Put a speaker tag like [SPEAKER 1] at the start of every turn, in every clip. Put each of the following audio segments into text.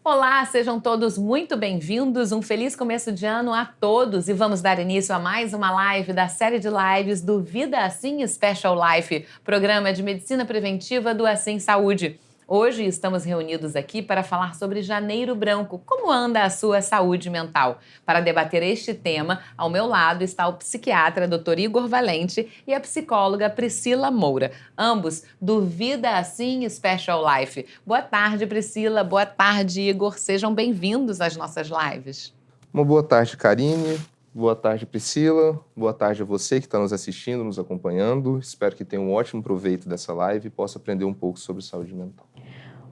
[SPEAKER 1] Olá, sejam todos muito bem-vindos. Um feliz começo de ano a todos e vamos dar início a mais uma live da série de lives do Vida Assim Special Life, programa de medicina preventiva do Assim Saúde. Hoje estamos reunidos aqui para falar sobre Janeiro Branco, como anda a sua saúde mental. Para debater este tema, ao meu lado está o psiquiatra Dr. Igor Valente e a psicóloga Priscila Moura, ambos do Vida Assim Special Life. Boa tarde, Priscila. Boa tarde, Igor. Sejam bem-vindos às nossas lives.
[SPEAKER 2] Uma boa tarde, Karine. Boa tarde, Priscila. Boa tarde a você que está nos assistindo, nos acompanhando. Espero que tenha um ótimo proveito dessa live e possa aprender um pouco sobre saúde mental.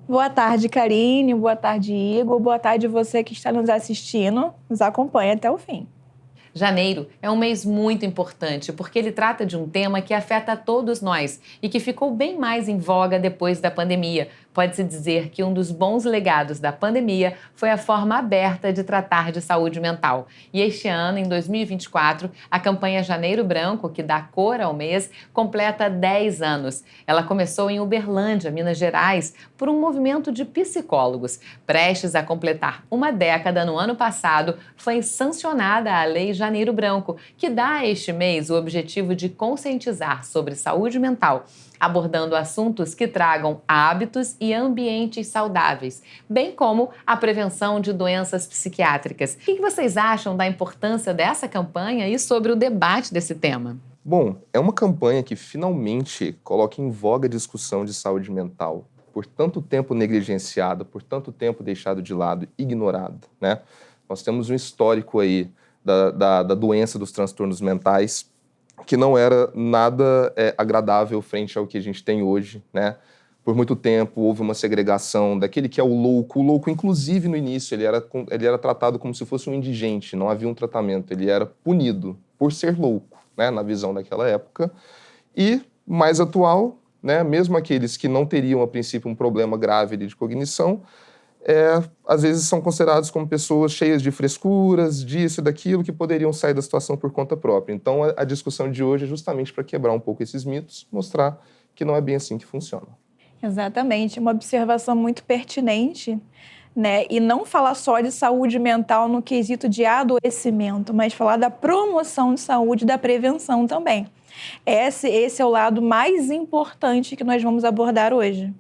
[SPEAKER 3] Boa tarde, Karine. Boa tarde, Igor. Boa tarde você que está nos assistindo. Nos acompanhe até o fim.
[SPEAKER 1] Janeiro é um mês muito importante porque ele trata de um tema que afeta a todos nós e que ficou bem mais em voga depois da pandemia. Pode-se dizer que um dos bons legados da pandemia foi a forma aberta de tratar de saúde mental. E este ano, em 2024, a campanha Janeiro Branco, que dá cor ao mês, completa 10 anos. Ela começou em Uberlândia, Minas Gerais, por um movimento de psicólogos. Prestes a completar uma década no ano passado, foi sancionada a Lei Janeiro Branco, que dá a este mês o objetivo de conscientizar sobre saúde mental, abordando assuntos que tragam hábitos e ambientes saudáveis, bem como a prevenção de doenças psiquiátricas. O que vocês acham da importância dessa campanha e sobre o debate desse tema?
[SPEAKER 2] Bom, é uma campanha que finalmente coloca em voga a discussão de saúde mental, por tanto tempo negligenciada, por tanto tempo deixado de lado, ignorada, né? Nós temos um histórico aí da doença dos transtornos mentais, que não era nada agradável frente ao que a gente tem hoje, né? Por muito tempo houve uma segregação daquele que é o louco. O louco, inclusive, no início, ele era tratado como se fosse um indigente, não havia um tratamento, ele era punido por ser louco, né? Na visão daquela época. E, mais atual, né? Mesmo aqueles que não teriam, a princípio, um problema grave de cognição, às vezes são considerados como pessoas cheias de frescuras, disso e daquilo, que poderiam sair da situação por conta própria. Então, a discussão de hoje é justamente para quebrar um pouco esses mitos, mostrar que não é bem assim que funciona.
[SPEAKER 3] Exatamente, uma observação muito pertinente, né? E não falar só de saúde mental no quesito de adoecimento, mas falar da promoção de saúde e da prevenção também. Esse é o lado mais importante que nós vamos abordar hoje.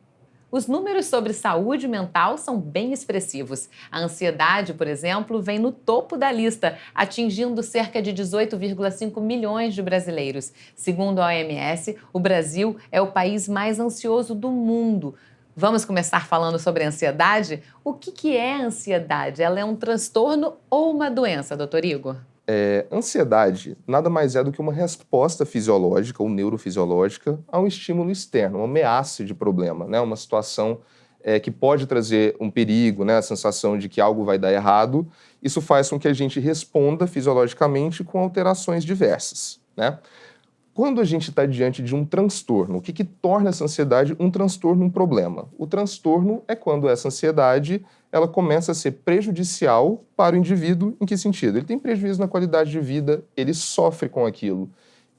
[SPEAKER 1] Os números sobre saúde mental são bem expressivos. A ansiedade, por exemplo, vem no topo da lista, atingindo cerca de 18,5 milhões de brasileiros. Segundo a OMS, o Brasil é o país mais ansioso do mundo. Vamos começar falando sobre a ansiedade? O que é a ansiedade? Ela é um transtorno ou uma doença, doutor Igor?
[SPEAKER 2] Ansiedade nada mais é do que uma resposta fisiológica ou neurofisiológica a um estímulo externo, uma ameaça de problema, né? Uma situação que pode trazer um perigo, né? A sensação de que algo vai dar errado. Isso faz com que a gente responda fisiologicamente com alterações diversas, né? Quando a gente está diante de um transtorno, o que torna essa ansiedade um transtorno, um problema? O transtorno é quando essa ansiedade ela começa a ser prejudicial para o indivíduo. Em que sentido? Ele tem prejuízo na qualidade de vida, ele sofre com aquilo.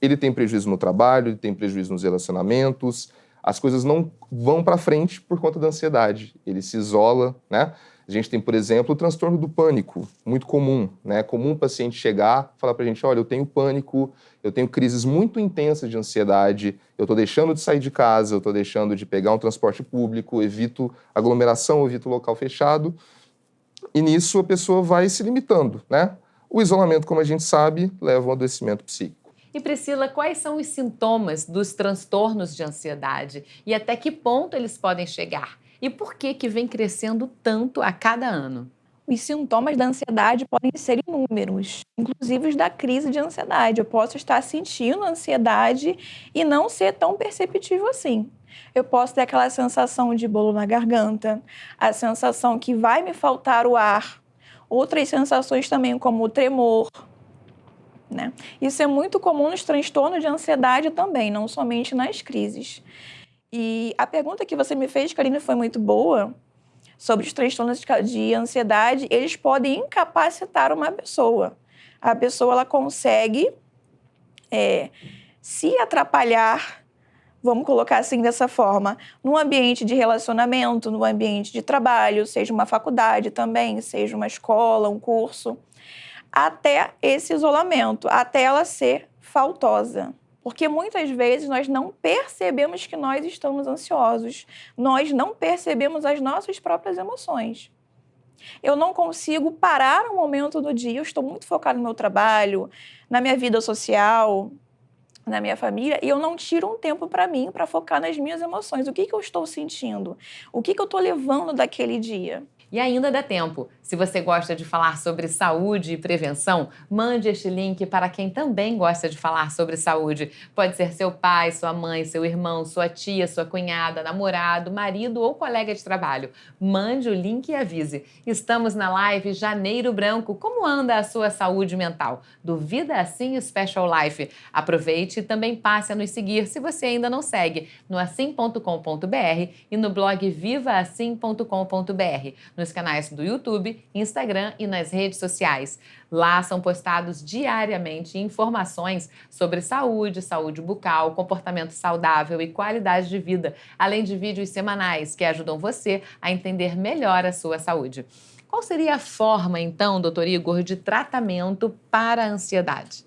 [SPEAKER 2] Ele tem prejuízo no trabalho, ele tem prejuízo nos relacionamentos, as coisas não vão para frente por conta da ansiedade. Ele se isola, né? A gente tem, por exemplo, o transtorno do pânico, muito comum, né? É comum o paciente chegar e falar para a gente, olha, eu tenho pânico, eu tenho crises muito intensas de ansiedade, eu estou deixando de sair de casa, eu estou deixando de pegar um transporte público, evito aglomeração, evito local fechado, e nisso a pessoa vai se limitando, né? O isolamento, como a gente sabe, leva a um adoecimento psíquico.
[SPEAKER 1] E Priscila, quais são os sintomas dos transtornos de ansiedade e até que ponto eles podem chegar? E por que vem crescendo tanto a cada ano?
[SPEAKER 3] Os sintomas da ansiedade podem ser inúmeros, inclusive os da crise de ansiedade. Eu posso estar sentindo ansiedade e não ser tão perceptível assim. Eu posso ter aquela sensação de bolo na garganta, a sensação que vai me faltar o ar, outras sensações também como o tremor, né? Isso é muito comum nos transtornos de ansiedade também, não somente nas crises. E a pergunta que você me fez, Karine, foi muito boa, sobre os transtornos de ansiedade. Eles podem incapacitar uma pessoa. A pessoa ela consegue se atrapalhar, vamos colocar assim dessa forma, num ambiente de relacionamento, no ambiente de trabalho, seja uma faculdade também, seja uma escola, um curso, até esse isolamento, até ela ser faltosa. Porque muitas vezes nós não percebemos que nós estamos ansiosos, nós não percebemos as nossas próprias emoções. Eu não consigo parar um momento do dia, eu estou muito focado no meu trabalho, na minha vida social, na minha família, e eu não tiro um tempo para mim, para focar nas minhas emoções. O que eu estou sentindo? O que eu estou levando daquele dia?
[SPEAKER 1] E ainda dá tempo. Se você gosta de falar sobre saúde e prevenção, mande este link para quem também gosta de falar sobre saúde. Pode ser seu pai, sua mãe, seu irmão, sua tia, sua cunhada, namorado, marido ou colega de trabalho. Mande o link e avise. Estamos na live Janeiro Branco. Como anda a sua saúde mental? Do Vida Assim Special Life. Aproveite e também passe a nos seguir se você ainda não segue no assim.com.br e no blog vivaassim.com.br. Nos canais do YouTube, Instagram e nas redes sociais. Lá são postados diariamente informações sobre saúde, saúde bucal, comportamento saudável e qualidade de vida, além de vídeos semanais que ajudam você a entender melhor a sua saúde. Qual seria a forma, então, doutor Igor, de tratamento para a ansiedade?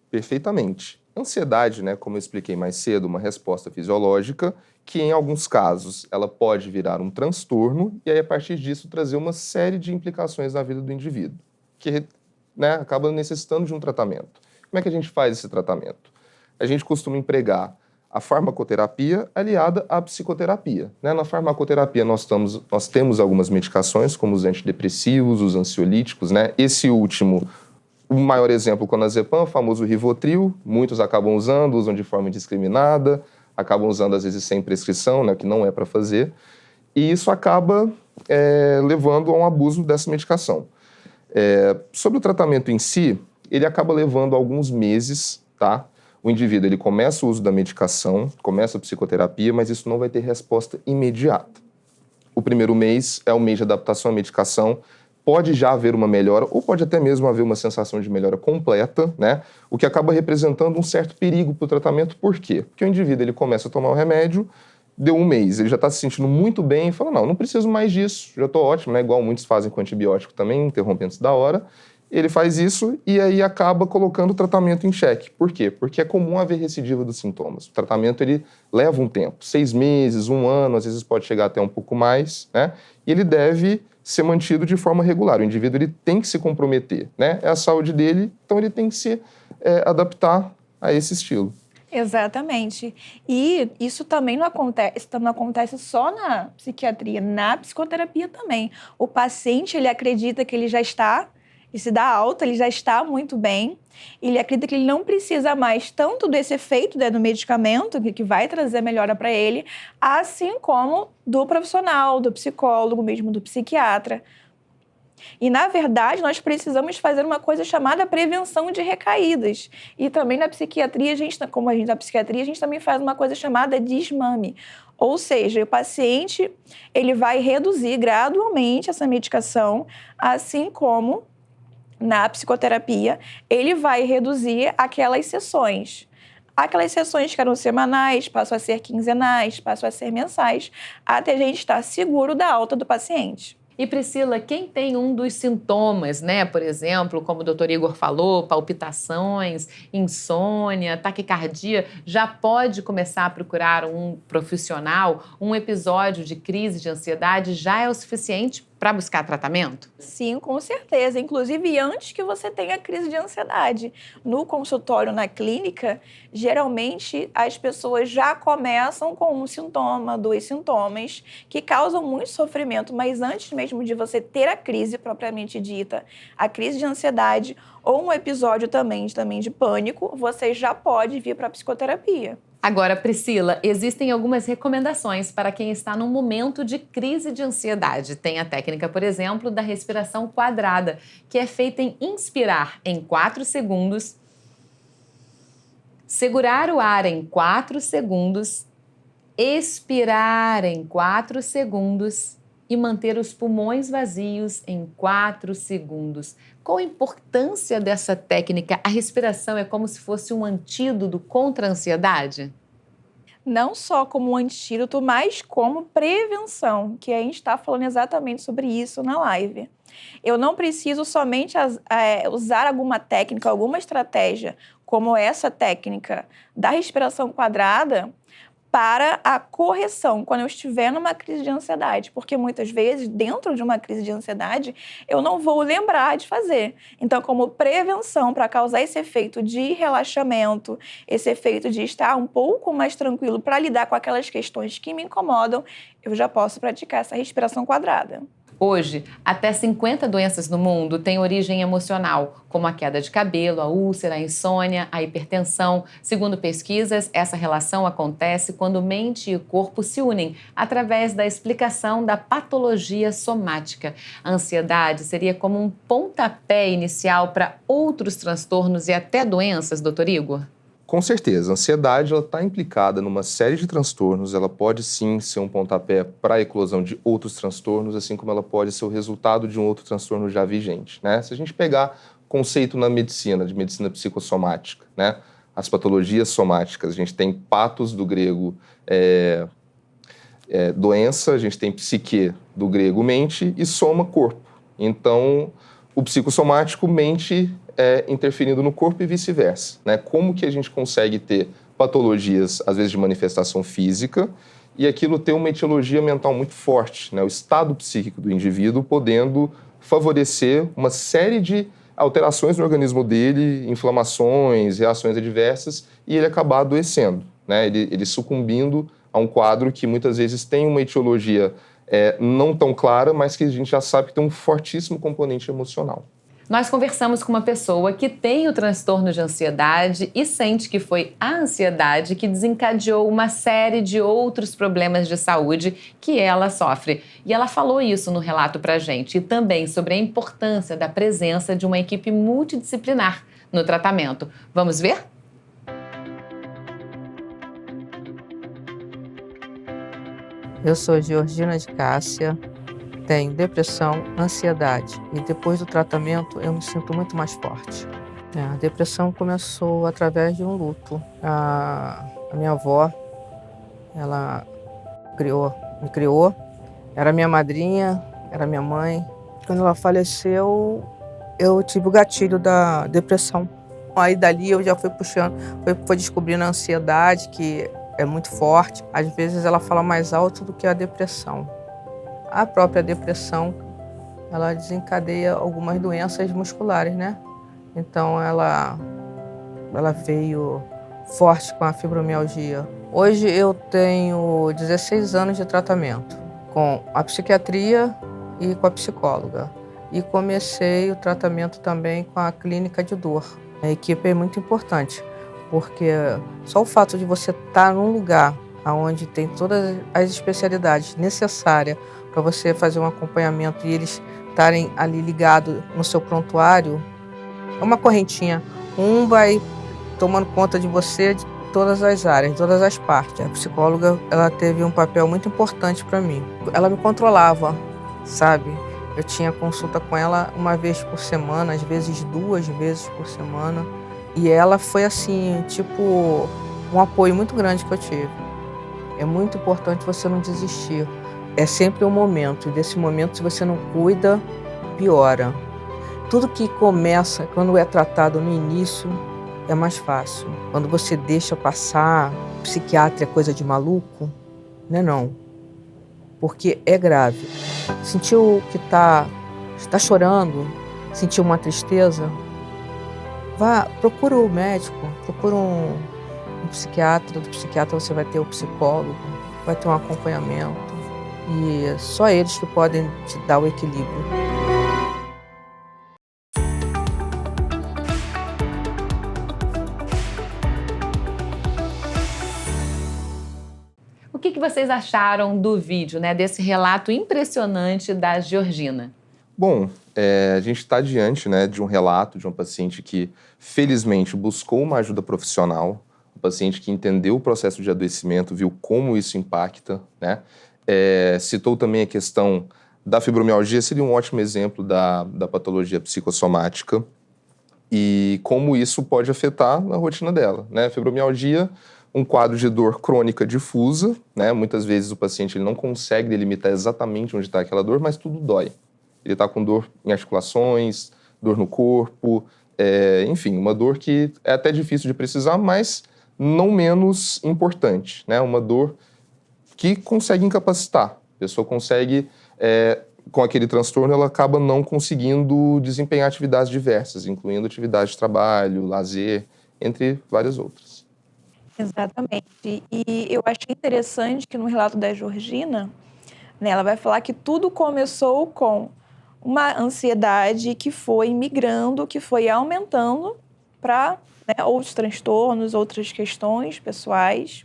[SPEAKER 2] Perfeitamente. Ansiedade, né, como eu expliquei mais cedo, uma resposta fisiológica que, em alguns casos, ela pode virar um transtorno e aí, a partir disso, trazer uma série de implicações na vida do indivíduo, que, né, acaba necessitando de um tratamento. Como é que a gente faz esse tratamento? A gente costuma empregar a farmacoterapia aliada à psicoterapia, né? Na farmacoterapia nós temos algumas medicações, como os antidepressivos, os ansiolíticos, né? Esse último, o maior exemplo, o clonazepam, o famoso Rivotril, muitos acabam usando, usam de forma indiscriminada, acabam usando às vezes sem prescrição, né, que não é para fazer, e isso acaba levando a um abuso dessa medicação. Sobre o tratamento em si, ele acaba levando alguns meses, tá? O indivíduo ele começa o uso da medicação, começa a psicoterapia, mas isso não vai ter resposta imediata. O primeiro mês é o mês de adaptação à medicação, pode já haver uma melhora, ou pode até mesmo haver uma sensação de melhora completa, né? O que acaba representando um certo perigo para o tratamento. Por quê? Porque o indivíduo ele começa a tomar o remédio, deu um mês, ele já está se sentindo muito bem e fala, não preciso mais disso, já estou ótimo, né? Igual muitos fazem com antibiótico também, interrompendo da hora. Ele faz isso e aí acaba colocando o tratamento em xeque. Por quê? Porque é comum haver recidiva dos sintomas. O tratamento ele leva um tempo, 6 meses, 1 ano, às vezes pode chegar até um pouco mais, né? E ele deve ser mantido de forma regular. O indivíduo ele tem que se comprometer, né? É a saúde dele, então ele tem que se adaptar a esse estilo.
[SPEAKER 3] Exatamente. E isso também não acontece só na psiquiatria, na psicoterapia também. O paciente, ele acredita que ele já está, e se dá alta, ele já está muito bem, ele acredita que ele não precisa mais tanto desse efeito, né, do medicamento, que vai trazer melhora para ele, assim como do profissional, do psicólogo, mesmo do psiquiatra. E, na verdade, nós precisamos fazer uma coisa chamada prevenção de recaídas. E também na psiquiatria, na psiquiatria, a gente também faz uma coisa chamada desmame. Ou seja, o paciente ele vai reduzir gradualmente essa medicação, assim como na psicoterapia, ele vai reduzir aquelas sessões. Aquelas sessões que eram semanais, passam a ser quinzenais, passam a ser mensais, até a gente estar seguro da alta do paciente.
[SPEAKER 1] E Priscila, quem tem um dos sintomas, né, por exemplo, como o doutor Igor falou, palpitações, insônia, taquicardia, já pode começar a procurar um profissional? Um episódio de crise de ansiedade já é o suficiente para buscar tratamento?
[SPEAKER 3] Sim, com certeza. Inclusive, antes que você tenha crise de ansiedade. No consultório, na clínica, geralmente as pessoas já começam com um sintoma, 2 sintomas, que causam muito sofrimento. Mas antes mesmo de você ter a crise propriamente dita, a crise de ansiedade ou um episódio também de pânico, você já pode vir para a psicoterapia.
[SPEAKER 1] Agora, Priscila, existem algumas recomendações para quem está num momento de crise de ansiedade. Tem a técnica, por exemplo, da respiração quadrada, que é feita em inspirar em 4 segundos, segurar o ar em 4 segundos, expirar em 4 segundos e manter os pulmões vazios em 4 segundos. Qual a importância dessa técnica? A respiração é como se fosse um antídoto contra a ansiedade?
[SPEAKER 3] não só como um antídoto, mas como prevenção, que a gente está falando exatamente sobre isso na live. Eu não preciso somente usar alguma técnica, alguma estratégia, como essa técnica da respiração quadrada, para a correção, quando eu estiver numa crise de ansiedade. Porque muitas vezes, dentro de uma crise de ansiedade, eu não vou lembrar de fazer. Então, como prevenção, para causar esse efeito de relaxamento, esse efeito de estar um pouco mais tranquilo para lidar com aquelas questões que me incomodam, eu já posso praticar essa respiração quadrada.
[SPEAKER 1] Hoje, até 50 doenças no mundo têm origem emocional, como a queda de cabelo, a úlcera, a insônia, a hipertensão. Segundo pesquisas, essa relação acontece quando mente e corpo se unem através da explicação da patologia somática. A ansiedade seria como um pontapé inicial para outros transtornos e até doenças, doutor Igor?
[SPEAKER 2] Com certeza, a ansiedade está implicada numa série de transtornos, ela pode sim ser um pontapé para a eclosão de outros transtornos, assim como ela pode ser o resultado de um outro transtorno já vigente, né? Se a gente pegar conceito na medicina, de medicina psicossomática, né? As patologias somáticas, a gente tem patos do grego doença, a gente tem psique do grego mente e soma corpo. Então, o psicossomático mente interferindo no corpo e vice-versa, né? Como que a gente consegue ter patologias, às vezes de manifestação física, e aquilo ter uma etiologia mental muito forte, né? O estado psíquico do indivíduo podendo favorecer uma série de alterações no organismo dele, inflamações, reações adversas, e ele acabar adoecendo, né? Ele sucumbindo a um quadro que muitas vezes tem uma etiologia não tão clara, mas que a gente já sabe que tem um fortíssimo componente emocional.
[SPEAKER 1] Nós conversamos com uma pessoa que tem o transtorno de ansiedade e sente que foi a ansiedade que desencadeou uma série de outros problemas de saúde que ela sofre. E ela falou isso no relato pra gente e também sobre a importância da presença de uma equipe multidisciplinar no tratamento. Vamos ver?
[SPEAKER 4] Eu sou Georgina de Cássia, tenho depressão, ansiedade e depois do tratamento eu me sinto muito mais forte. A depressão começou através de um luto. A minha avó, ela me criou, era minha madrinha, era minha mãe. Quando ela faleceu, eu tive o gatilho da depressão. Aí dali eu já fui puxando, fui descobrindo a ansiedade, que é muito forte. Às vezes ela fala mais alto do que a depressão. A própria depressão, ela desencadeia algumas doenças musculares, né? Então ela veio forte com a fibromialgia. Hoje eu tenho 16 anos de tratamento com a psiquiatria e com a psicóloga. E comecei o tratamento também com a clínica de dor. A equipe é muito importante, porque só o fato de você estar num lugar onde tem todas as especialidades necessárias para você fazer um acompanhamento e eles estarem ali ligados no seu prontuário, é uma correntinha. Um vai tomando conta de você de todas as áreas, de todas as partes. A psicóloga, ela teve um papel muito importante para mim. Ela me controlava, sabe? Eu tinha consulta com ela uma vez por semana, às vezes 2 vezes por semana. E ela foi assim, tipo, um apoio muito grande que eu tive. É muito importante você não desistir. É sempre um momento, e desse momento, se você não cuida, piora. Tudo que começa, quando é tratado no início, é mais fácil. Quando você deixa passar, psiquiatra é coisa de maluco, não. Porque é grave. Sentiu que está chorando, sentiu uma tristeza, procura o médico, procura um psiquiatra. Do psiquiatra você vai ter o psicólogo, vai ter um acompanhamento. E só eles que podem te dar o equilíbrio.
[SPEAKER 1] O que vocês acharam do vídeo, né, desse relato impressionante da Georgina?
[SPEAKER 2] Bom, a gente está diante, né, de um relato de um paciente que, felizmente, buscou uma ajuda profissional, um paciente que entendeu o processo de adoecimento, viu como isso impacta, né? Citou também a questão da fibromialgia, seria um ótimo exemplo da patologia psicossomática e como isso pode afetar a rotina dela, né? A fibromialgia um quadro de dor crônica difusa, né? Muitas vezes o paciente ele não consegue delimitar exatamente onde está aquela dor, mas tudo dói. Ele está com dor em articulações, dor no corpo, enfim, uma dor que é até difícil de precisar, mas não menos importante, né? Uma dor que consegue incapacitar. A pessoa consegue, com aquele transtorno, ela acaba não conseguindo desempenhar atividades diversas, incluindo atividade de trabalho, lazer, entre várias outras.
[SPEAKER 3] Exatamente. E eu achei interessante que no relato da Georgina, né, ela vai falar que tudo começou com uma ansiedade que foi migrando, que foi aumentando para, né, outros transtornos, outras questões pessoais.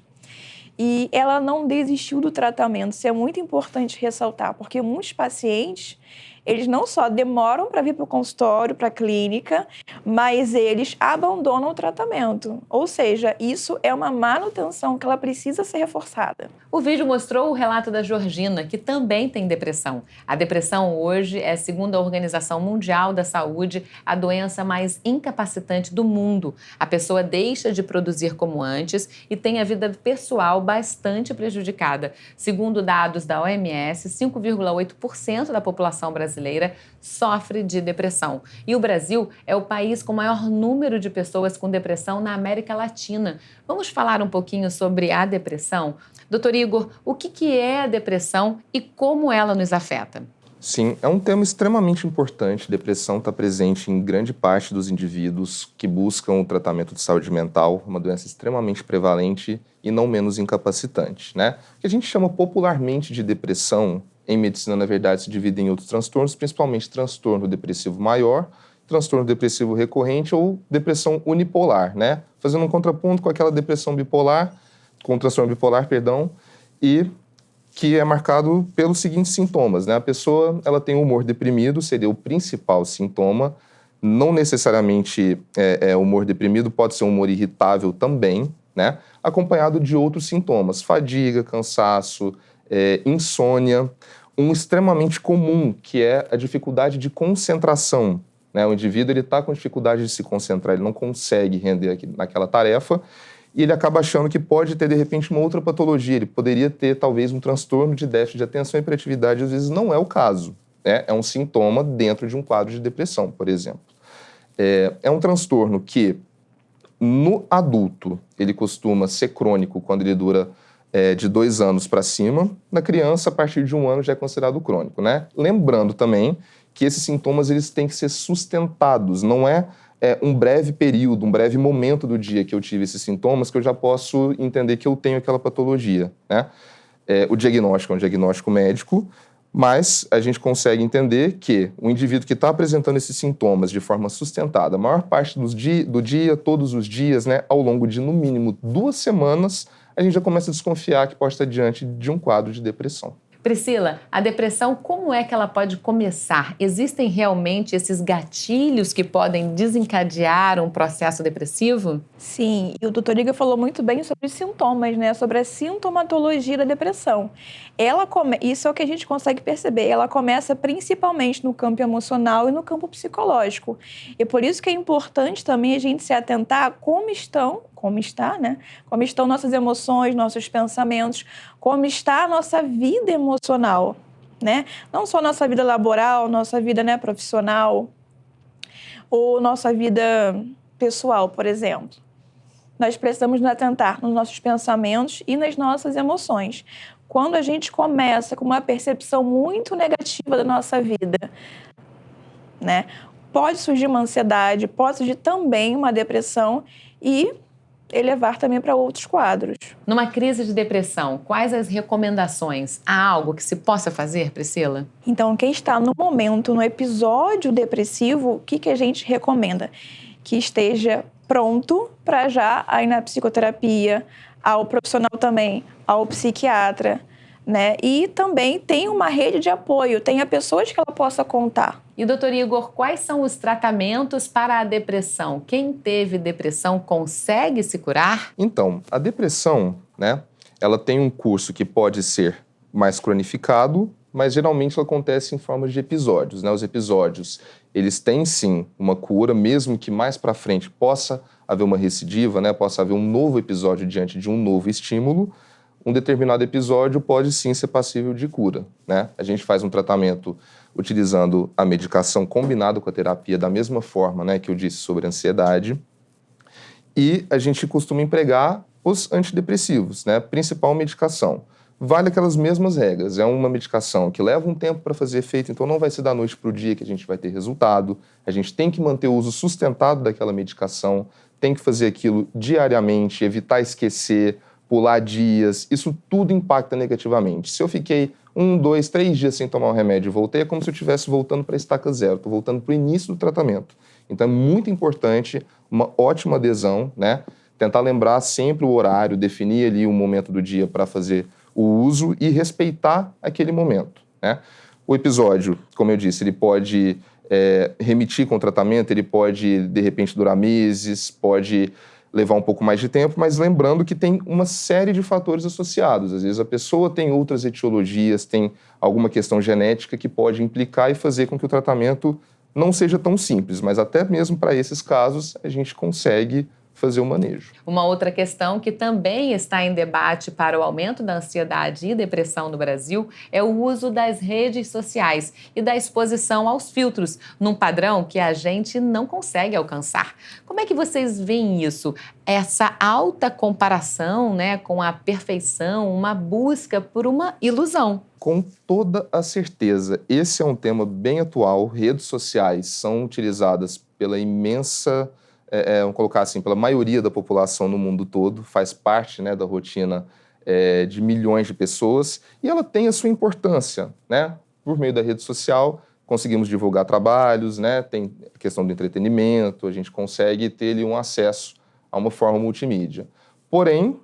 [SPEAKER 3] E ela não desistiu do tratamento. Isso é muito importante ressaltar, porque muitos pacientes, eles não só demoram para vir para o consultório, para a clínica, mas eles abandonam o tratamento. Ou seja, isso é uma manutenção que ela precisa ser reforçada.
[SPEAKER 1] O vídeo mostrou o relato da Georgina, que também tem depressão. A depressão hoje é, segundo a Organização Mundial da Saúde, a doença mais incapacitante do mundo. A pessoa deixa de produzir como antes e tem a vida pessoal bastante prejudicada. Segundo dados da OMS, 5,8% da população brasileira sofre de depressão. E o Brasil é o país com maior número de pessoas com depressão na América Latina. Vamos falar um pouquinho sobre a depressão? Doutor Igor, o que é a depressão e como ela nos afeta?
[SPEAKER 2] Sim, é um tema extremamente importante. Depressão está presente em grande parte dos indivíduos que buscam o tratamento de saúde mental, uma doença extremamente prevalente e não menos incapacitante, né? O que a gente chama popularmente de depressão, em medicina, na verdade, se divide em outros transtornos, principalmente transtorno depressivo maior, transtorno depressivo recorrente ou depressão unipolar, né? Fazendo um contraponto com aquela depressão bipolar, com o transtorno bipolar, perdão, e que é marcado pelos seguintes sintomas, né? A pessoa, ela tem um humor deprimido, seria o principal sintoma. Não necessariamente humor deprimido, pode ser um humor irritável também, né? Acompanhado de outros sintomas, fadiga, cansaço, insônia. Um extremamente comum, que é a dificuldade de concentração, né? O indivíduo está com dificuldade de se concentrar, ele não consegue render naquela tarefa, e ele acaba achando que pode ter, de repente, uma outra patologia. Ele poderia ter, talvez, um transtorno de déficit de atenção e hiperatividade, às vezes não é o caso, né? É um sintoma dentro de um quadro de depressão, por exemplo. É um transtorno que, no adulto, ele costuma ser crônico quando ele dura de 2 anos para cima. Na criança, a partir de 1 ano, já é considerado crônico, né? Lembrando também que esses sintomas eles têm que ser sustentados, não é um breve período, um breve momento do dia que eu tive esses sintomas que eu já posso entender que eu tenho aquela patologia, né? O diagnóstico é um diagnóstico médico, mas a gente consegue entender que o indivíduo que está apresentando esses sintomas de forma sustentada, a maior parte do dia, todos os dias, né, ao longo de, no mínimo, 2 semanas, a gente já começa a desconfiar que pode estar diante de um quadro de depressão.
[SPEAKER 1] Priscila, a depressão, como é que ela pode começar? Existem realmente esses gatilhos que podem desencadear um processo depressivo?
[SPEAKER 3] Sim, e o doutor Igor falou muito bem sobre os sintomas, né? Sobre a sintomatologia da depressão. Isso é o que a gente consegue perceber. Ela começa principalmente no campo emocional e no campo psicológico. E por isso que é importante também a gente se atentar a como estão nossas emoções, nossos pensamentos, como está a nossa vida emocional, né? Não só nossa vida laboral, nossa vida, né, profissional, ou nossa vida pessoal, por exemplo. Nós precisamos nos atentar nos nossos pensamentos e nas nossas emoções. Quando a gente começa com uma percepção muito negativa da nossa vida, né, pode surgir uma ansiedade, pode surgir também uma depressão e elevar também para outros quadros.
[SPEAKER 1] Numa crise de depressão, quais as recomendações? Há algo que se possa fazer, Priscila?
[SPEAKER 3] Então, quem está no momento, no episódio depressivo, o que a gente recomenda? Que esteja pronto para já ir na psicoterapia, ao profissional também, ao psiquiatra, né? E também tem uma rede de apoio, tenha pessoas que ela possa contar.
[SPEAKER 1] E, doutor Igor, quais são os tratamentos para a depressão? Quem teve depressão consegue se curar?
[SPEAKER 2] Então, a depressão, né, ela tem um curso que pode ser mais cronificado, mas geralmente ela acontece em forma de episódios, né? Os episódios, eles têm sim uma cura, mesmo que mais para frente possa haver uma recidiva, né? Possa haver um novo episódio diante de um novo estímulo. Um determinado episódio pode sim ser passível de cura, né? A gente faz um tratamento utilizando a medicação combinado com a terapia da mesma forma, né, que eu disse sobre a ansiedade. E a gente costuma empregar os antidepressivos, né? Principal medicação. Vale aquelas mesmas regras. É uma medicação que leva um tempo para fazer efeito, então não vai ser da noite para o dia que a gente vai ter resultado. A gente tem que manter o uso sustentado daquela medicação, tem que fazer aquilo diariamente, evitar esquecer, pular dias. Isso tudo impacta negativamente. Se eu fiquei 1, 2, 3 dias sem tomar o remédio e voltei, é como se eu estivesse voltando para a estaca zero, estou voltando para o início do tratamento. Então é muito importante, uma ótima adesão, né? Tentar lembrar sempre o horário, definir ali um momento do dia para fazer o uso e respeitar aquele momento, né? O episódio, como eu disse, ele pode remitir com o tratamento, ele pode, de repente, durar meses, pode levar um pouco mais de tempo, mas lembrando que tem uma série de fatores associados. Às vezes a pessoa tem outras etiologias, tem alguma questão genética que pode implicar e fazer com que o tratamento não seja tão simples, mas até mesmo para esses casos a gente consegue fazer o manejo.
[SPEAKER 1] Uma outra questão que também está em debate para o aumento da ansiedade e depressão no Brasil é o uso das redes sociais e da exposição aos filtros, num padrão que a gente não consegue alcançar. Como é que vocês veem isso? Essa alta comparação, né, com a perfeição, uma busca por uma ilusão.
[SPEAKER 2] Com toda a certeza, esse é um tema bem atual. Redes sociais são utilizadas pela imensa, vamos colocar assim, pela maioria da população no mundo todo, faz parte, né, da rotina de milhões de pessoas, e ela tem a sua importância, né? Por meio da rede social, conseguimos divulgar trabalhos, né? Tem a questão do entretenimento, a gente consegue ter ali um acesso a uma forma multimídia. Porém,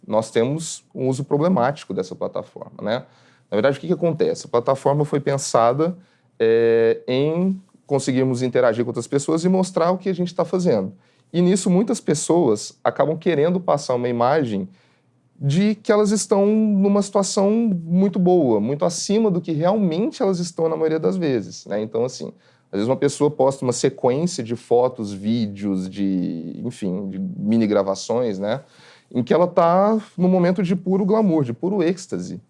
[SPEAKER 2] nós temos um uso problemático dessa plataforma, né? Na verdade, o que acontece? A plataforma foi pensada em conseguirmos interagir com outras pessoas e mostrar o que a gente está fazendo. E nisso, muitas pessoas acabam querendo passar uma imagem de que elas estão numa situação muito boa, muito acima do que realmente elas estão na maioria das vezes, né? Então, assim, às vezes uma pessoa posta uma sequência de fotos, vídeos, enfim, de mini gravações, né? Em que ela está num momento de puro glamour, de puro êxtase.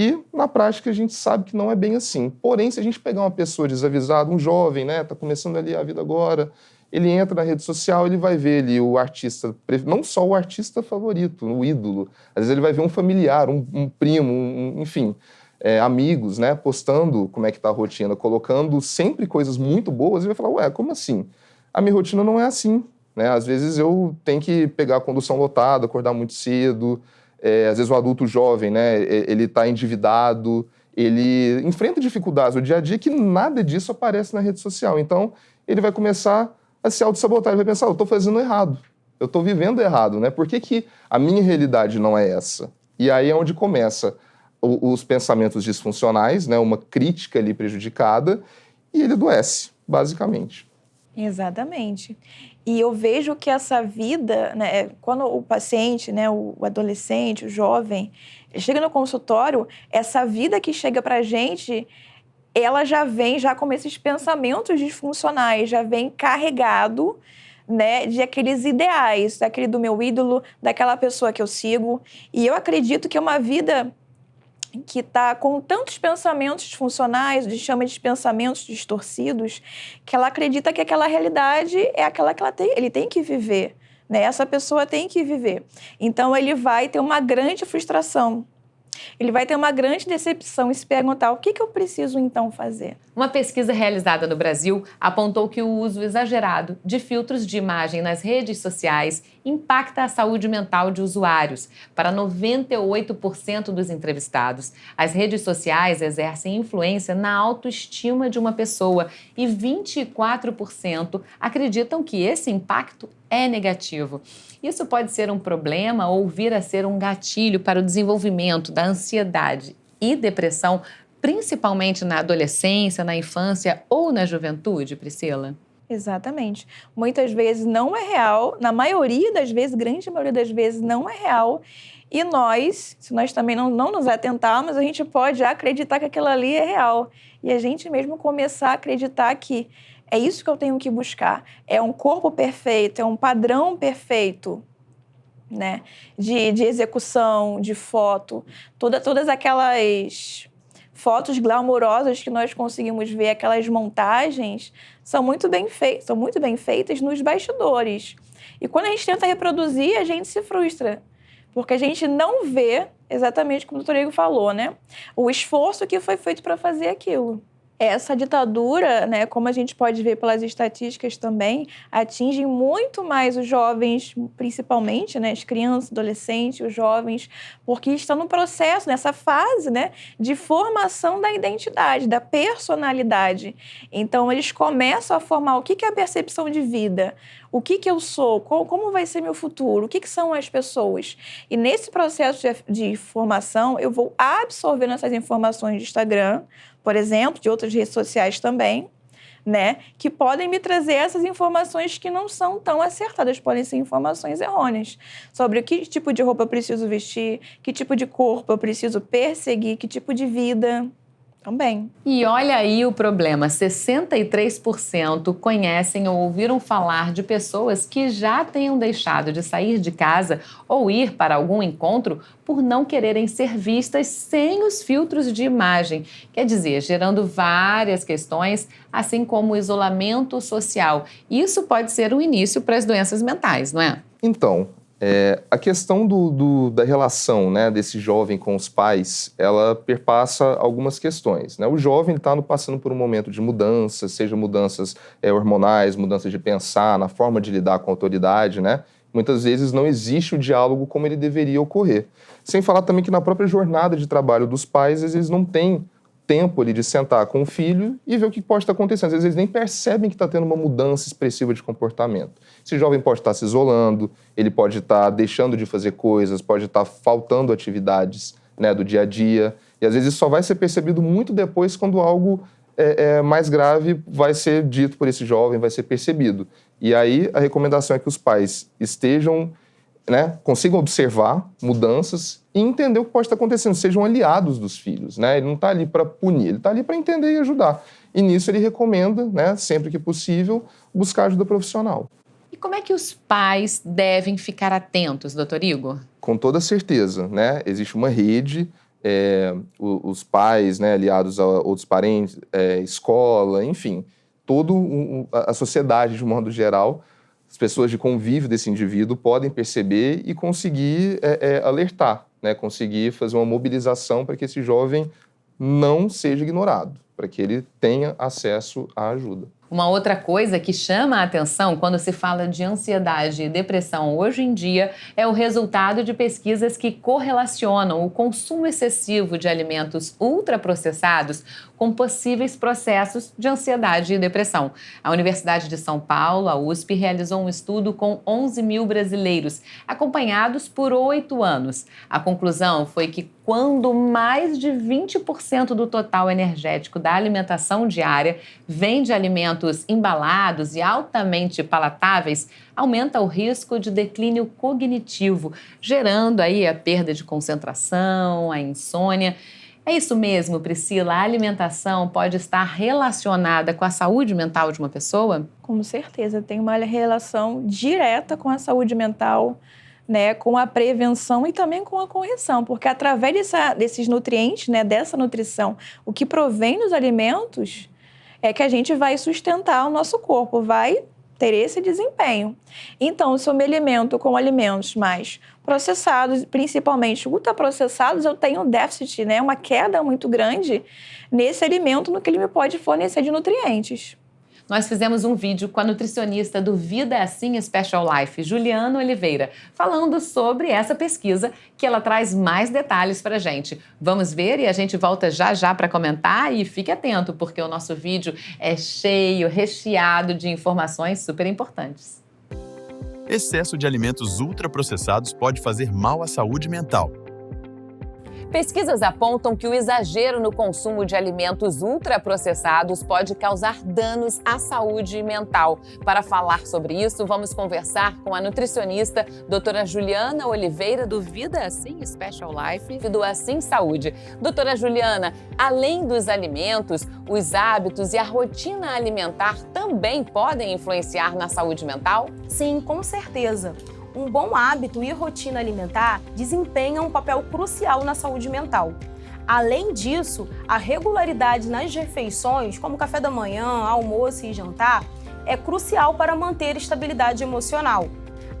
[SPEAKER 2] E, na prática, a gente sabe que não é bem assim. Porém, se a gente pegar uma pessoa desavisada, um jovem, né, tá começando ali a vida agora, ele entra na rede social, ele vai ver ali o artista, não só o artista favorito, o ídolo, às vezes ele vai ver um familiar, um primo, enfim, amigos, né, postando como é que tá a rotina, colocando sempre coisas muito boas, e vai falar, ué, como assim? A minha rotina não é assim, né? Às vezes eu tenho que pegar a condução lotada, acordar muito cedo. Às vezes o adulto jovem, né, ele está endividado, ele enfrenta dificuldades no dia a dia que nada disso aparece na rede social. Então, ele vai começar a se auto-sabotar, ele vai pensar, eu estou fazendo errado, eu estou vivendo errado, né? Por que a minha realidade não é essa? E aí é onde começa os pensamentos disfuncionais, né, uma crítica ali prejudicada, e ele adoece, basicamente.
[SPEAKER 3] Exatamente. E eu vejo que essa vida, né, quando o paciente, né, o adolescente, o jovem, ele chega no consultório, essa vida que chega pra gente, ela já vem já com esses pensamentos disfuncionais, já vem carregado, né, de aqueles ideais, daquele do meu ídolo, daquela pessoa que eu sigo. E eu acredito que é uma vida que está com tantos pensamentos disfuncionais, a gente chama de pensamentos distorcidos, que ela acredita que aquela realidade é aquela que ele tem que viver, né? Essa pessoa tem que viver. Então, ele vai ter uma grande frustração, ele vai ter uma grande decepção e se perguntar, o que eu preciso então fazer?
[SPEAKER 1] Uma pesquisa realizada no Brasil apontou que o uso exagerado de filtros de imagem nas redes sociais impacta a saúde mental de usuários. Para 98% dos entrevistados, as redes sociais exercem influência na autoestima de uma pessoa e 24% acreditam que esse impacto é negativo. Isso pode ser um problema ou vir a ser um gatilho para o desenvolvimento da ansiedade e depressão, principalmente na adolescência, na infância ou na juventude, Priscila?
[SPEAKER 3] Exatamente. Muitas vezes não é real, na maioria das vezes, grande maioria das vezes, não é real. E nós, se nós também não nos atentarmos, a gente pode acreditar que aquilo ali é real. E a gente mesmo começar a acreditar que é isso que eu tenho que buscar. É um corpo perfeito, é um padrão perfeito, né? De execução, de foto. Todas aquelas fotos glamourosas que nós conseguimos ver, aquelas montagens, são muito bem feitas nos bastidores. E quando a gente tenta reproduzir, a gente se frustra, porque a gente não vê exatamente como o doutor Igor falou, né? O esforço que foi feito para fazer aquilo. Essa ditadura, né, como a gente pode ver pelas estatísticas também, atinge muito mais os jovens, principalmente, né, as crianças, adolescentes, os jovens, porque estão no processo, nessa fase, né, de formação da identidade, da personalidade. Então, eles começam a formar o que é a percepção de vida, o que eu sou, como vai ser meu futuro, o que são as pessoas. E nesse processo de formação, eu vou absorvendo essas informações de Instagram, por exemplo, de outras redes sociais também, né, que podem me trazer essas informações que não são tão acertadas, podem ser informações errôneas, sobre que tipo de roupa eu preciso vestir, que tipo de corpo eu preciso perseguir, que tipo de vida também.
[SPEAKER 1] E olha aí o problema, 63% conhecem ou ouviram falar de pessoas que já tenham deixado de sair de casa ou ir para algum encontro por não quererem ser vistas sem os filtros de imagem. Quer dizer, gerando várias questões, assim como o isolamento social. Isso pode ser um início para as doenças mentais, não é?
[SPEAKER 2] Então, a questão da relação, né, desse jovem com os pais, ela perpassa algumas questões, né? O jovem está passando por um momento de mudanças, seja mudanças hormonais, mudanças de pensar, na forma de lidar com a autoridade, né? Muitas vezes não existe o diálogo como ele deveria ocorrer. Sem falar também que na própria jornada de trabalho dos pais, às vezes não tem tempo ali de sentar com o filho e ver o que pode estar acontecendo. Às vezes eles nem percebem que está tendo uma mudança expressiva de comportamento. Esse jovem pode estar se isolando, ele pode estar deixando de fazer coisas, pode estar faltando atividades, né, do dia a dia. E às vezes isso só vai ser percebido muito depois, quando algo mais grave vai ser dito por esse jovem, vai ser percebido. E aí a recomendação é que os pais estejam, né, consigam observar mudanças e entender o que pode estar acontecendo, sejam aliados dos filhos, né? Ele não está ali para punir, ele está ali para entender e ajudar. E nisso ele recomenda, né, sempre que possível, buscar ajuda profissional.
[SPEAKER 1] E como é que os pais devem ficar atentos, doutor Igor?
[SPEAKER 2] Com toda certeza, né? Existe uma rede, os pais, né, aliados a outros parentes, escola, enfim, toda a sociedade de um modo geral. As pessoas de convívio desse indivíduo podem perceber e conseguir alertar, né? Conseguir fazer uma mobilização para que esse jovem não seja ignorado, para que ele tenha acesso à ajuda.
[SPEAKER 1] Uma outra coisa que chama a atenção quando se fala de ansiedade e depressão hoje em dia é o resultado de pesquisas que correlacionam o consumo excessivo de alimentos ultraprocessados com possíveis processos de ansiedade e depressão. A Universidade de São Paulo, a USP, realizou um estudo com 11 mil brasileiros, acompanhados por 8 anos. A conclusão foi que quando mais de 20% do total energético da alimentação diária vem de alimentos embalados e altamente palatáveis, aumenta o risco de declínio cognitivo, gerando aí a perda de concentração, a insônia. É isso mesmo, Priscila? A alimentação pode estar relacionada com a saúde mental de uma pessoa?
[SPEAKER 3] Com certeza, tem uma relação direta com a saúde mental, né, com a prevenção e também com a correção, porque através desses nutrientes, né, dessa nutrição, o que provém dos alimentos é que a gente vai sustentar o nosso corpo, vai ter esse desempenho. Então, se eu me alimento com alimentos mais processados, principalmente ultraprocessados, eu tenho um déficit, né, uma queda muito grande nesse alimento, no que ele me pode fornecer de nutrientes.
[SPEAKER 1] Nós fizemos um vídeo com a nutricionista do Vida é Assim Special Life, Juliana Oliveira, falando sobre essa pesquisa, que ela traz mais detalhes para a gente. Vamos ver e a gente volta já já para comentar, e fique atento, porque o nosso vídeo é cheio, recheado de informações super importantes.
[SPEAKER 5] Excesso de alimentos ultraprocessados pode fazer mal à saúde mental.
[SPEAKER 1] Pesquisas apontam que o exagero no consumo de alimentos ultraprocessados pode causar danos à saúde mental. Para falar sobre isso, vamos conversar com a nutricionista doutora Juliana Oliveira, do Vida Assim Special Life e do Assim Saúde. Doutora Juliana, além dos alimentos, os hábitos e a rotina alimentar também podem influenciar na saúde mental?
[SPEAKER 5] Sim, com certeza. Um bom hábito e rotina alimentar desempenham um papel crucial na saúde mental. Além disso, a regularidade nas refeições, como café da manhã, almoço e jantar, é crucial para manter estabilidade emocional.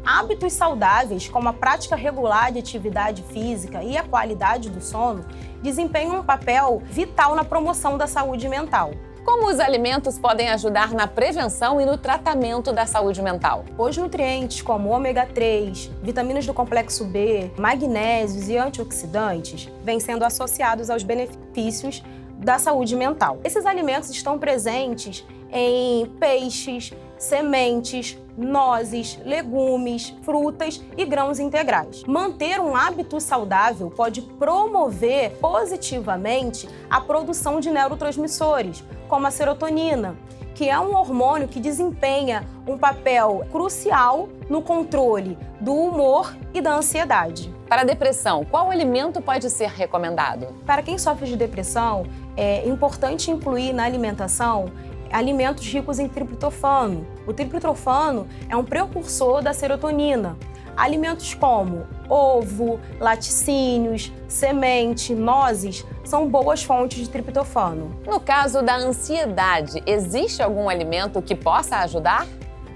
[SPEAKER 5] Hábitos saudáveis, como a prática regular de atividade física e a qualidade do sono, desempenham um papel vital na promoção da saúde mental.
[SPEAKER 1] Como os alimentos podem ajudar na prevenção e no tratamento da saúde mental?
[SPEAKER 5] Os nutrientes como ômega 3, vitaminas do complexo B, magnésios e antioxidantes vêm sendo associados aos benefícios da saúde mental. Esses alimentos estão presentes em peixes, sementes, nozes, legumes, frutas e grãos integrais. Manter um hábito saudável pode promover positivamente a produção de neurotransmissores, como a serotonina, que é um hormônio que desempenha um papel crucial no controle do humor e da ansiedade.
[SPEAKER 1] Para a depressão, qual alimento pode ser recomendado?
[SPEAKER 5] Para quem sofre de depressão, é importante incluir na alimentação alimentos ricos em triptofano. O triptofano é um precursor da serotonina. Alimentos como ovo, laticínios, semente, nozes são boas fontes de triptofano.
[SPEAKER 1] No caso da ansiedade, existe algum alimento que possa ajudar?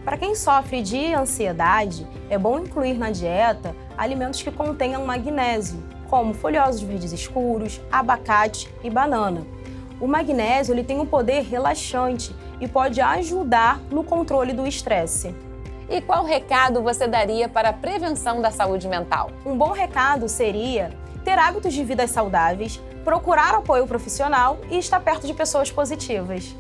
[SPEAKER 5] Para quem sofre de ansiedade, é bom incluir na dieta alimentos que contenham magnésio, como folhosos verdes escuros, abacate e banana. O magnésio ele tem um poder relaxante e pode ajudar no controle do estresse.
[SPEAKER 1] E qual recado você daria para a prevenção da saúde mental?
[SPEAKER 5] Um bom recado seria ter hábitos de vida saudáveis, procurar apoio profissional e estar perto de pessoas positivas.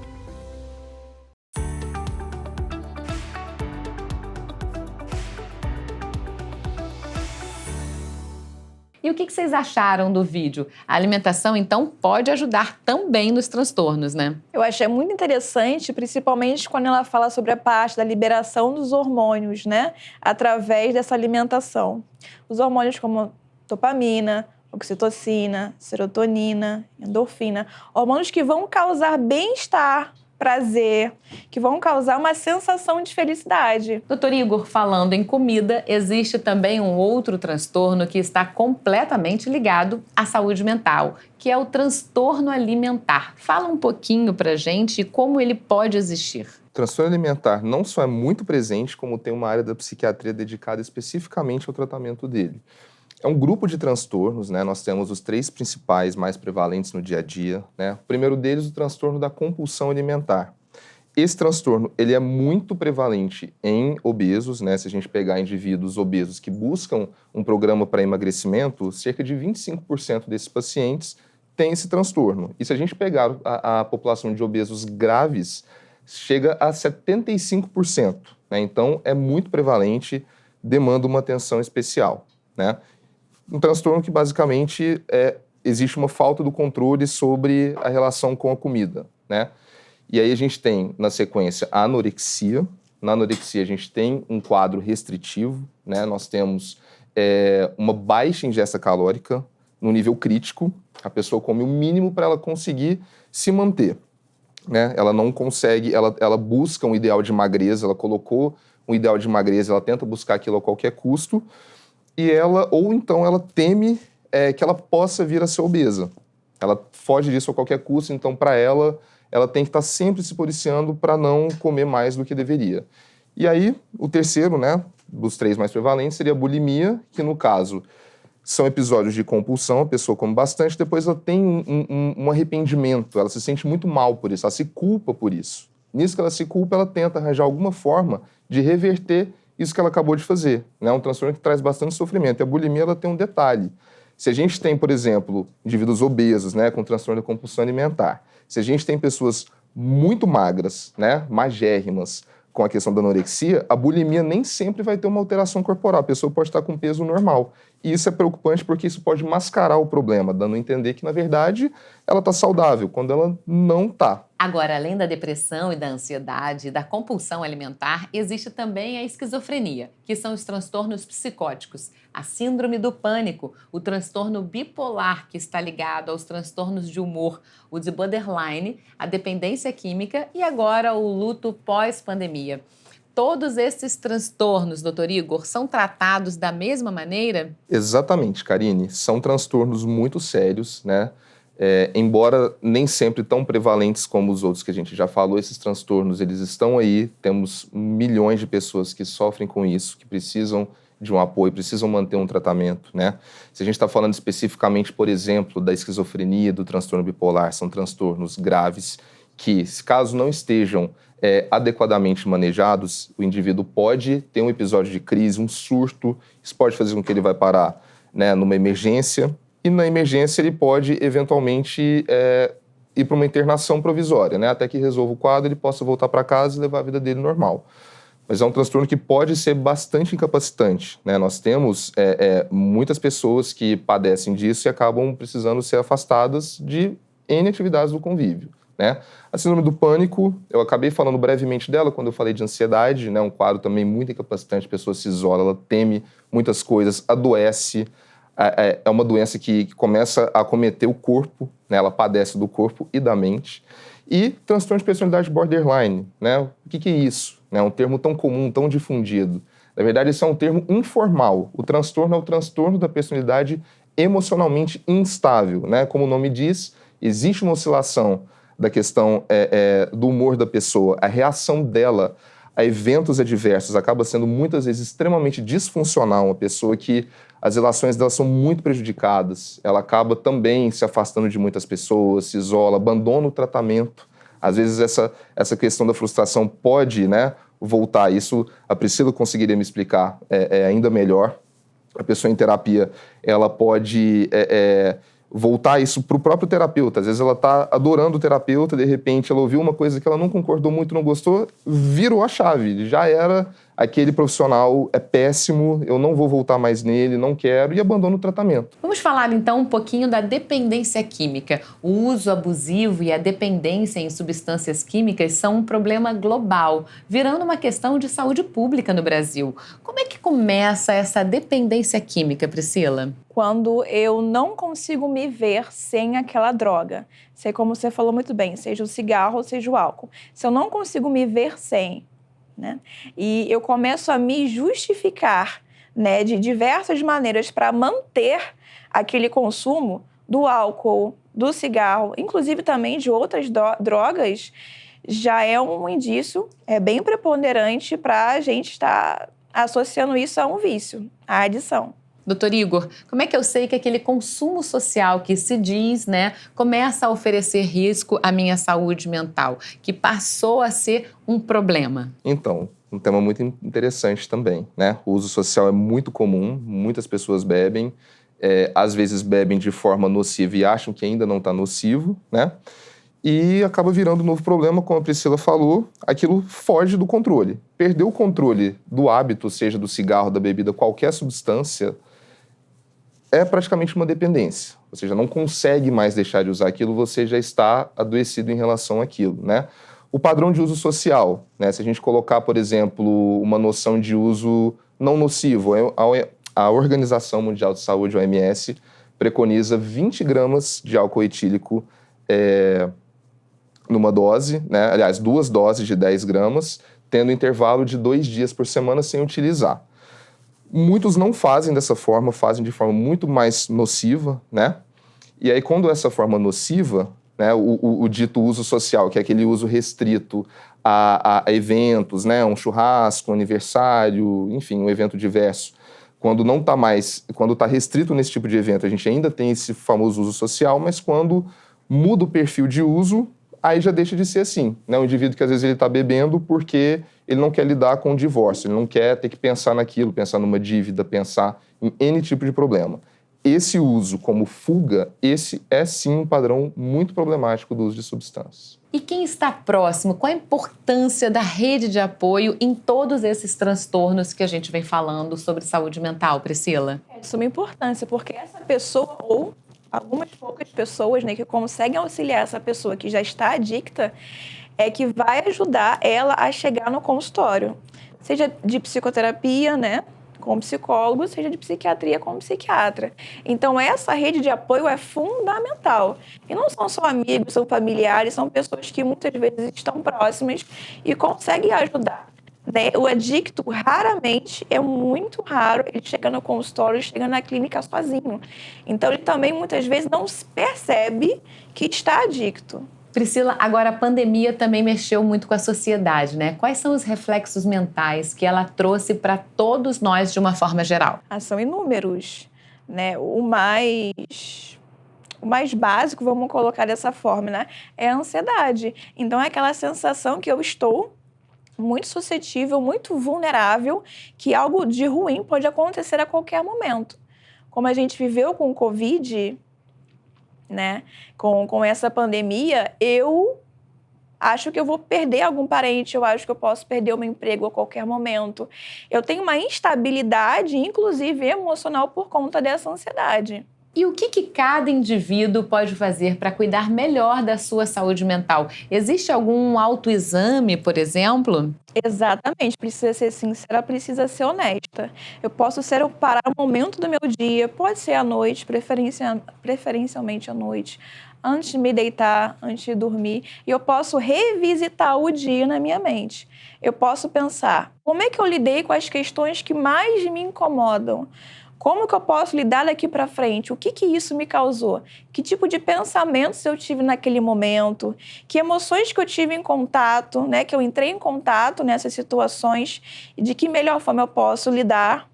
[SPEAKER 1] E o que vocês acharam do vídeo? A alimentação, então, pode ajudar também nos transtornos, né?
[SPEAKER 3] Eu achei muito interessante, principalmente quando ela fala sobre a parte da liberação dos hormônios, né? Através dessa alimentação. Os hormônios como dopamina, oxitocina, serotonina, endorfina. Hormônios que vão causar bem-estar, prazer, que vão causar uma sensação de felicidade.
[SPEAKER 1] Doutor Igor, falando em comida, existe também um outro transtorno que está completamente ligado à saúde mental, que é o transtorno alimentar. Fala um pouquinho pra gente como ele pode existir.
[SPEAKER 2] O transtorno alimentar não só é muito presente, como tem uma área da psiquiatria dedicada especificamente ao tratamento dele. É um grupo de transtornos, né? Nós temos os 3 principais mais prevalentes no dia a dia, né? O primeiro deles, o transtorno da compulsão alimentar. Esse transtorno, ele é muito prevalente em obesos, né? Se a gente pegar indivíduos obesos que buscam um programa para emagrecimento, cerca de 25% desses pacientes têm esse transtorno. E se a gente pegar a população de obesos graves, chega a 75%, né? Então, é muito prevalente, demanda uma atenção especial, né? Um transtorno que basicamente existe uma falta do controle sobre a relação com a comida, né? E aí a gente tem, na sequência, a anorexia. Na anorexia a gente tem um quadro restritivo, né? Nós temos uma baixa ingesta calórica no nível crítico. A pessoa come o mínimo para ela conseguir se manter, né? Ela não consegue, ela busca um ideal de magreza, ela colocou um ideal de magreza, ela tenta buscar aquilo a qualquer custo, e ou então ela teme que ela possa vir a ser obesa. Ela foge disso a qualquer custo, então para ela tem que estar sempre se policiando para não comer mais do que deveria. E aí, o terceiro, né, dos 3 mais prevalentes, seria a bulimia, que no caso são episódios de compulsão, a pessoa come bastante, depois ela tem um arrependimento, ela se sente muito mal por isso, ela se culpa por isso. Nisso que ela se culpa, ela tenta arranjar alguma forma de reverter isso que ela acabou de fazer, né? Um transtorno que traz bastante sofrimento. E a bulimia, ela tem um detalhe. Se a gente tem, por exemplo, indivíduos obesos, né, com transtorno da compulsão alimentar, se a gente tem pessoas muito magras, né, magérrimas, com a questão da anorexia, a bulimia nem sempre vai ter uma alteração corporal. A pessoa pode estar com peso normal. E isso é preocupante porque isso pode mascarar o problema, dando a entender que, na verdade, ela está saudável, quando ela não está.
[SPEAKER 1] Agora, além da depressão e da ansiedade e da compulsão alimentar, existe também a esquizofrenia, que são os transtornos psicóticos, a síndrome do pânico, o transtorno bipolar, que está ligado aos transtornos de humor, o de borderline, a dependência química e agora o luto pós-pandemia. Todos esses transtornos, doutor Igor, são tratados da mesma maneira?
[SPEAKER 2] Exatamente, Karine. São transtornos muito sérios, né? Embora nem sempre tão prevalentes como os outros que a gente já falou, esses transtornos, eles estão aí, temos milhões de pessoas que sofrem com isso, que precisam de um apoio, precisam manter um tratamento, né? Se a gente está falando especificamente, por exemplo, da esquizofrenia, do transtorno bipolar, são transtornos graves que, caso não estejam adequadamente manejados, o indivíduo pode ter um episódio de crise, um surto, isso pode fazer com que ele vai parar, né, numa emergência, e na emergência ele pode, eventualmente, ir para uma internação provisória, né, até que resolva o quadro, ele possa voltar para casa e levar a vida dele normal. Mas é um transtorno que pode ser bastante incapacitante, né? Nós temos muitas pessoas que padecem disso e acabam precisando ser afastadas de N atividades do convívio, né? A síndrome do pânico, eu acabei falando brevemente dela quando eu falei de ansiedade, né? Um quadro também muito incapacitante, a pessoa se isola, ela teme muitas coisas, adoece, é uma doença que começa a acometer o corpo, né? Ela padece do corpo e da mente. E transtorno de personalidade borderline, né? O que é isso? É um termo tão comum, tão difundido. Na verdade, isso é um termo informal. O transtorno é o transtorno da personalidade emocionalmente instável, né? Como o nome diz, existe uma oscilação da questão do humor da pessoa, a reação dela a eventos adversos acaba sendo muitas vezes extremamente disfuncional, uma pessoa que as relações dela são muito prejudicadas, ela acaba também se afastando de muitas pessoas, se isola, abandona o tratamento. Às vezes essa questão da frustração pode, né, voltar. Isso a Priscila conseguiria me explicar ainda melhor. A pessoa em terapia, ela pode voltar isso para o próprio terapeuta. Às vezes ela está adorando o terapeuta, de repente ela ouviu uma coisa que ela não concordou muito, não gostou, virou a chave. Já era aquele profissional é péssimo, eu não vou voltar mais nele, não quero, e abandona o tratamento.
[SPEAKER 1] Vamos falar então um pouquinho da dependência química. O uso abusivo e a dependência em substâncias químicas são um problema global, virando uma questão de saúde pública no Brasil. Como é que começa essa dependência química, Priscila?
[SPEAKER 3] Quando eu não consigo me ver sem aquela droga. Sei como você falou muito bem, seja o cigarro ou seja o álcool. Se eu não consigo me ver sem, né? E eu começo a me justificar, né, de diversas maneiras para manter aquele consumo do álcool, do cigarro, inclusive também de outras drogas, já é um indício bem preponderante para a gente estar associando isso a um vício, à adição.
[SPEAKER 1] Doutor Igor, como é que eu sei que aquele consumo social que se diz, né, começa a oferecer risco à minha saúde mental, que passou a ser um problema?
[SPEAKER 2] Então, um tema muito interessante também, né? O uso social é muito comum, muitas pessoas bebem, às vezes bebem de forma nociva e acham que ainda não está nocivo, né? E acaba virando um novo problema, como a Priscila falou, aquilo foge do controle. Perder o controle do hábito, seja do cigarro, da bebida, qualquer substância, é praticamente uma dependência. Ou seja, não consegue mais deixar de usar aquilo, você já está adoecido em relação àquilo, né? O padrão de uso social, né? Se a gente colocar, por exemplo, uma noção de uso não nocivo, a Organização Mundial de Saúde, OMS, preconiza 20 gramas de álcool etílico numa dose, né? Aliás, 2 doses de 10 gramas, tendo intervalo de 2 dias por semana sem utilizar. Muitos não fazem dessa forma, fazem de forma muito mais nociva, né? E aí, quando essa forma nociva, né, o dito uso social, que é aquele uso restrito a eventos, né, um churrasco, um aniversário, enfim, um evento diverso, quando não está mais, quando está restrito nesse tipo de evento, a gente ainda tem esse famoso uso social, mas quando muda o perfil de uso, aí já deixa de ser assim, né? Um indivíduo que às vezes ele está bebendo porque ele não quer lidar com o divórcio, ele não quer ter que pensar naquilo, pensar numa dívida, pensar em N tipo de problema. Esse uso como fuga, esse é sim um padrão muito problemático do uso de substâncias.
[SPEAKER 1] E quem está próximo, qual a importância da rede de apoio em todos esses transtornos que a gente vem falando sobre saúde mental, Priscila?
[SPEAKER 3] É de suma importância, porque essa pessoa, ou algumas poucas pessoas, né, que conseguem auxiliar essa pessoa que já está adicta, é que vai ajudar ela a chegar no consultório. Seja de psicoterapia, né, com psicólogo, seja de psiquiatria com psiquiatra. Então, essa rede de apoio é fundamental. E não são só amigos, são familiares, são pessoas que muitas vezes estão próximas e conseguem ajudar. Né? O adicto, raramente, é muito raro, ele chega no consultório, chega na clínica sozinho. Então, ele também, muitas vezes, não percebe que está adicto.
[SPEAKER 1] Priscila, agora a pandemia também mexeu muito com a sociedade, né? Quais são os reflexos mentais que ela trouxe para todos nós de uma forma geral?
[SPEAKER 3] São inúmeros, né? O mais básico, vamos colocar dessa forma, né? É a ansiedade. Então, é aquela sensação que eu estou muito suscetível, muito vulnerável, que algo de ruim pode acontecer a qualquer momento. Como a gente viveu com o Covid, né? Com essa pandemia, eu acho que eu vou perder algum parente, eu acho que eu posso perder o meu emprego a qualquer momento. Eu tenho uma instabilidade, inclusive emocional, por conta dessa ansiedade.
[SPEAKER 1] E o que cada indivíduo pode fazer para cuidar melhor da sua saúde mental? Existe algum autoexame, por exemplo?
[SPEAKER 3] Exatamente, precisa ser sincera, precisa ser honesta. Eu posso separar um momento do meu dia, pode ser à noite, preferencialmente à noite, antes de me deitar, antes de dormir, e eu posso revisitar o dia na minha mente. Eu posso pensar, como é que eu lidei com as questões que mais me incomodam? Como que eu posso lidar daqui para frente? O que isso me causou? Que tipo de pensamentos eu tive naquele momento? Que emoções que eu tive em contato, né? Que eu entrei em contato nessas situações e de que melhor forma eu posso lidar,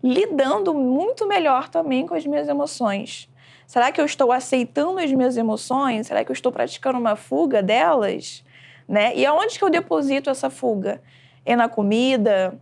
[SPEAKER 3] lidando muito melhor também com as minhas emoções. Será que eu estou aceitando as minhas emoções? Será que eu estou praticando uma fuga delas? Né? E aonde que eu deposito essa fuga? É na comida?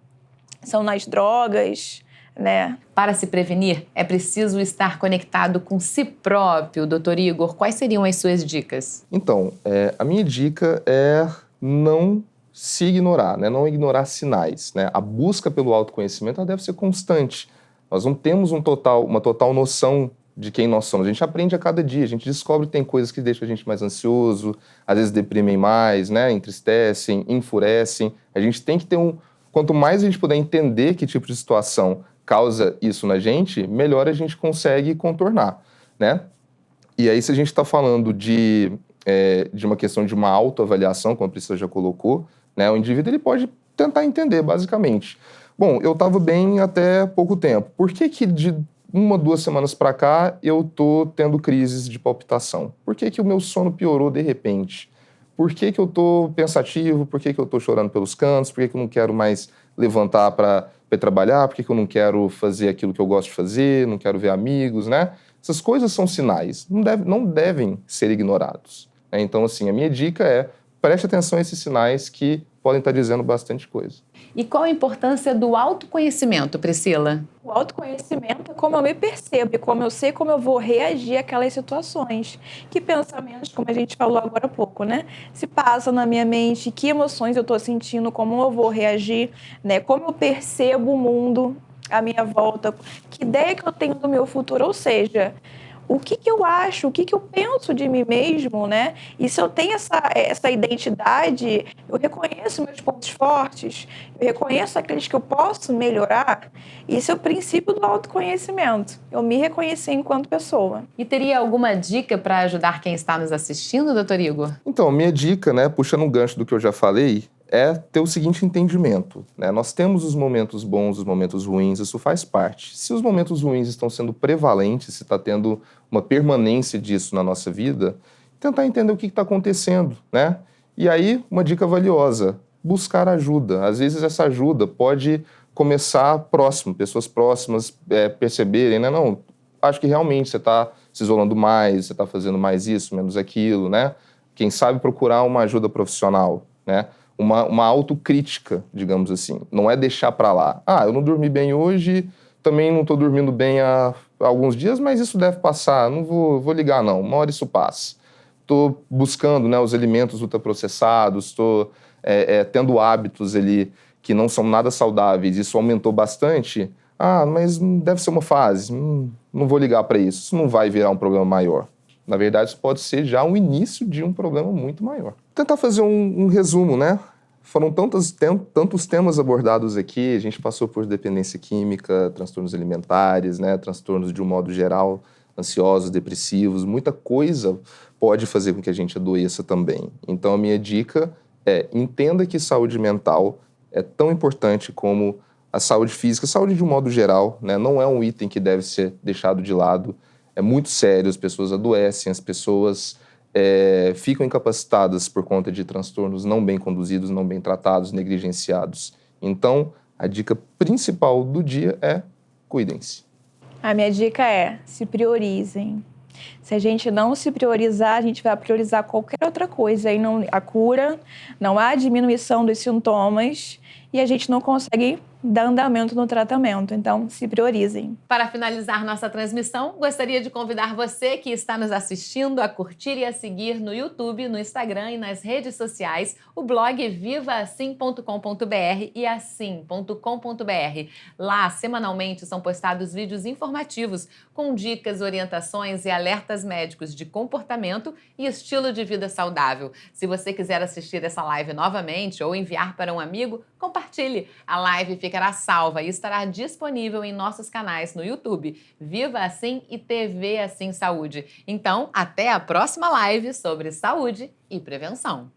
[SPEAKER 3] São nas drogas? Né?
[SPEAKER 1] Para se prevenir, é preciso estar conectado com si próprio. Doutor Igor, quais seriam as suas dicas?
[SPEAKER 2] Então, a minha dica é não se ignorar, né? Não ignorar sinais, né? A busca pelo autoconhecimento ela deve ser constante. Nós não temos uma total noção de quem nós somos. A gente aprende a cada dia, a gente descobre que tem coisas que deixam a gente mais ansioso, às vezes deprimem mais, né? Entristecem, enfurecem. A gente tem que ter Quanto mais a gente puder entender que tipo de situação causa isso na gente, melhor a gente consegue contornar, né? E aí, se a gente está falando de uma questão de uma autoavaliação, como a Priscila já colocou, né, o indivíduo ele pode tentar entender, basicamente. Bom, eu estava bem até pouco tempo. Por que de 1 ou 2 semanas para cá eu estou tendo crises de palpitação? Por que o meu sono piorou de repente? Por que eu estou pensativo? Por que eu estou chorando pelos cantos? Por que eu não quero mais levantar para trabalhar? Por que eu não quero fazer aquilo que eu gosto de fazer? Não quero ver amigos, né? Essas coisas são sinais, não devem ser ignorados. Né? Então, assim, a minha dica é preste atenção a esses sinais que podem estar dizendo bastante coisa.
[SPEAKER 1] E qual a importância do autoconhecimento, Priscila?
[SPEAKER 3] O autoconhecimento é como eu me percebo, como eu sei como eu vou reagir àquelas situações. Que pensamentos, como a gente falou agora há pouco, né? Se passam na minha mente, que emoções eu estou sentindo, como eu vou reagir, né? Como eu percebo o mundo à minha volta, que ideia que eu tenho do meu futuro, ou seja, o que eu acho, o que eu penso de mim mesmo, né? E se eu tenho essa identidade, eu reconheço meus pontos fortes, eu reconheço aqueles que eu posso melhorar. Isso é o princípio do autoconhecimento. Eu me reconhecer enquanto pessoa.
[SPEAKER 1] E teria alguma dica para ajudar quem está nos assistindo, doutor Igor?
[SPEAKER 2] Então, minha dica, né, puxando um gancho do que eu já falei, é ter o seguinte entendimento, né? Nós temos os momentos bons, os momentos ruins, isso faz parte. Se os momentos ruins estão sendo prevalentes, se está tendo uma permanência disso na nossa vida, tentar entender o que está acontecendo, né? E aí, uma dica valiosa, buscar ajuda. Às vezes essa ajuda pode começar próximo, pessoas próximas perceberem, né? Não, acho que realmente você está se isolando mais, você está fazendo mais isso, menos aquilo, né? Quem sabe procurar uma ajuda profissional, né? Uma autocrítica, digamos assim. Não é deixar para lá. Eu não dormi bem hoje, também não estou dormindo bem há alguns dias, mas isso deve passar, não vou ligar não, uma hora isso passa. estou buscando, né, os alimentos ultraprocessados, estou tendo hábitos ali que não são nada saudáveis, isso aumentou bastante, mas deve ser uma fase, não vou ligar para isso, isso não vai virar um problema maior. Na verdade, isso pode ser já o início de um problema muito maior. Vou tentar fazer um resumo, né? Foram tantos temas abordados aqui, a gente passou por dependência química, transtornos alimentares, né, transtornos de um modo geral, ansiosos, depressivos, muita coisa pode fazer com que a gente adoeça também. Então a minha dica é, entenda que saúde mental é tão importante como a saúde física, a saúde de um modo geral, né, não é um item que deve ser deixado de lado, é muito sério, as pessoas adoecem, as pessoas ficam incapacitadas por conta de transtornos não bem conduzidos, não bem tratados, negligenciados. Então, a dica principal do dia é cuidem-se.
[SPEAKER 3] A minha dica é, se priorizem. Se a gente não se priorizar, a gente vai priorizar qualquer outra coisa. Aí não há cura, não há diminuição dos sintomas e a gente não consegue dar andamento no tratamento. Então, se priorizem.
[SPEAKER 1] Para finalizar nossa transmissão, gostaria de convidar você que está nos assistindo a curtir e a seguir no YouTube, no Instagram e nas redes sociais o blog vivaassim.com.br e assim.com.br. Lá, semanalmente, são postados vídeos informativos com dicas, orientações e alertas médicos de comportamento e estilo de vida saudável. Se você quiser assistir essa live novamente ou enviar para um amigo, compartilhe. A live ficará salva e estará disponível em nossos canais no YouTube, Viva Assim e TV Assim Saúde. Então, até a próxima live sobre saúde e prevenção.